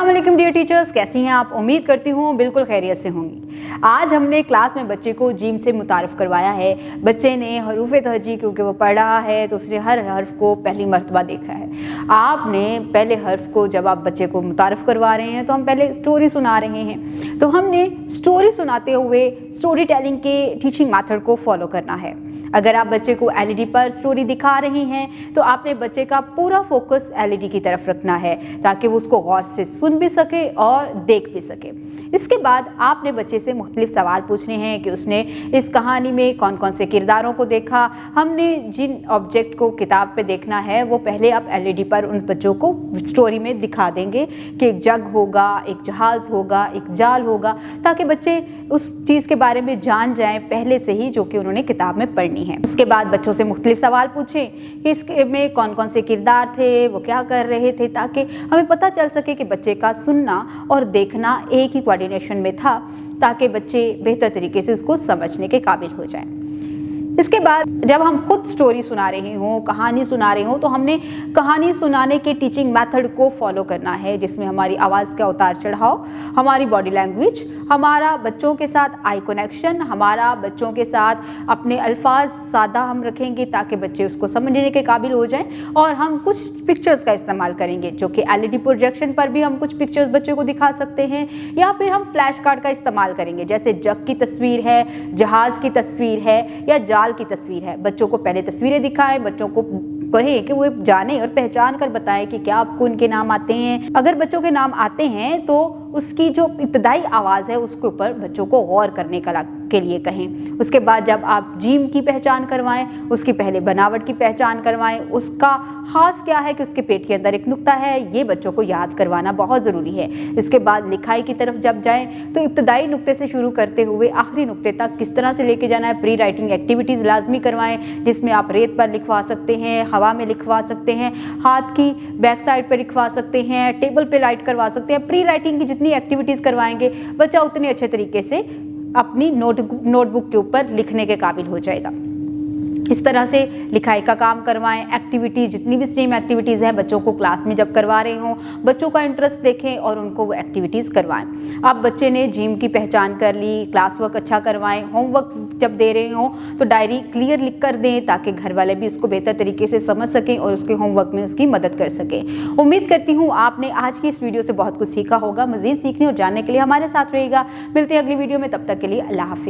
अस्सलाम वालेकुम dear teachers, कैसी हैं आप? उम्मीद करती हूँ बिल्कुल खैरियत से होंगी। आज हमने क्लास में बच्चे को जीम से मुतारफ़ करवाया है। बच्चे ने हरूफ़ तहजी क्योंकि वो पढ़ रहा है तो उसने हर हर्फ को पहली मर्तबा देखा है। आपने पहले हर्फ को जब आप बच्चे को मुतारफ़ करवा रहे हैं तो हम पहले स्टोरी सुना रहे हैं, तो हमने स्टोरी सुनाते हुए स्टोरी टेलिंग के टीचिंग मेथड को फॉलो करना है। अगर आप बच्चे को एलईडी पर स्टोरी दिखा रही हैं तो आपने बच्चे का पूरा फोकस एलईडी की तरफ रखना है ताकि वो उसको गौर से सुन भी सके और देख भी सके। इसके बाद आपने बच्चे से मुख्तलिफ सवाल पूछने हैं कि उसने इस कहानी में कौन कौन से किरदारों को देखा। हमने जिन ऑब्जेक्ट को किताब पे देखना है वो पहले आप एलईडी पर उन बच्चों को स्टोरी में दिखा देंगे कि एक जग होगा, एक जहाज़ होगा, एक जाल होगा, ताकि बच्चे उस चीज़ के बारे में जान जाएं पहले से ही जो कि उन्होंने किताब में पढ़नी है। उसके बाद बच्चों से मुख्तलिफ सवाल पूछें कि इसमें कौन कौन से किरदार थे, वो क्या कर रहे थे, ताकि हमें पता चल सके कि बच्चे का सुनना और देखना एक ही कोऑर्डिनेशन में था, ताकि बच्चे बेहतर तरीके से उसको समझने के काबिल हो जाएं। इसके बाद जब हम खुद स्टोरी सुना रहे हों, कहानी सुना रहे हों, तो हमने कहानी सुनाने के टीचिंग मेथड को फॉलो करना है, जिसमें हमारी आवाज़ का उतार चढ़ाव, हमारी बॉडी लैंग्वेज, हमारा बच्चों के साथ आई कनेक्शन, हमारा बच्चों के साथ अपने अल्फाज सादा हम रखेंगे ताकि बच्चे उसको समझने के काबिल हो जाएं। और हम कुछ पिक्चर्स का इस्तेमाल करेंगे जो कि एलईडी प्रोजेक्शन पर भी हम कुछ पिक्चर्स बच्चे को दिखा सकते हैं, या फिर हम फ्लैश कार्ड का इस्तेमाल करेंगे, जैसे जग की तस्वीर है, जहाज़ की तस्वीर है या जाल की तस्वीर है। बच्चों को पहले तस्वीरें दिखाएं, बच्चों को कहें कि वो जाने और पहचान कर बताएं कि क्या आपको इनके नाम आते हैं। अगर बच्चों के नाम आते हैं तो उसकी जो इब्तदाई आवाज़ है उसके ऊपर बच्चों को गौर करने के लिए कहें। उसके बाद जब आप जीम की पहचान करवाएं, उसकी पहले बनावट की पहचान करवाएं, उसका ख़ास क्या है कि उसके पेट के अंदर एक नुक्ता है, ये बच्चों को याद करवाना बहुत ज़रूरी है। इसके बाद लिखाई की तरफ जब जाएं तो इब्तदाई नुक्ते से शुरू करते हुए आखिरी नुक्ते तक किस तरह से लेके जाना है। प्री राइटिंग एक्टिविटीज़ लाजमी करवाएं, जिसमें आप रेत पर लिखवा सकते हैं, हवा में लिखवा सकते हैं, हाथ की बैक साइड पर लिखवा सकते हैं, टेबल पे राइट करवा सकते हैं। प्री राइटिंग की जितनी एक्टिविटीज़ करवाएंगे बच्चा उतने अच्छे तरीके से अपनी नोटबुक के ऊपर लिखने के काबिल हो जाएगा। इस तरह से लिखाई का काम करवाएं। एक्टिविटीज़ जितनी भी स्ट्रीम एक्टिविटीज़ हैं बच्चों को क्लास में जब करवा रहे हों, बच्चों का इंटरेस्ट देखें और उनको वो एक्टिविटीज़ करवाएं। अब बच्चे ने जिम की पहचान कर ली, क्लास वर्क अच्छा करवाएं। होमवर्क जब दे रहे हों तो डायरी क्लियर लिख कर दें ताकि घर वाले भी उसको बेहतर तरीके से समझ सकें और उसके होमवर्क में उसकी मदद कर सकें। उम्मीद करती हूँ आपने आज की इस वीडियो से बहुत कुछ सीखा होगा। मज़ीद सीखने और जानने के लिए हमारे साथ रहिएगा। मिलते हैं अगली वीडियो में, तब तक के लिए अल्लाह हाफ़िज़।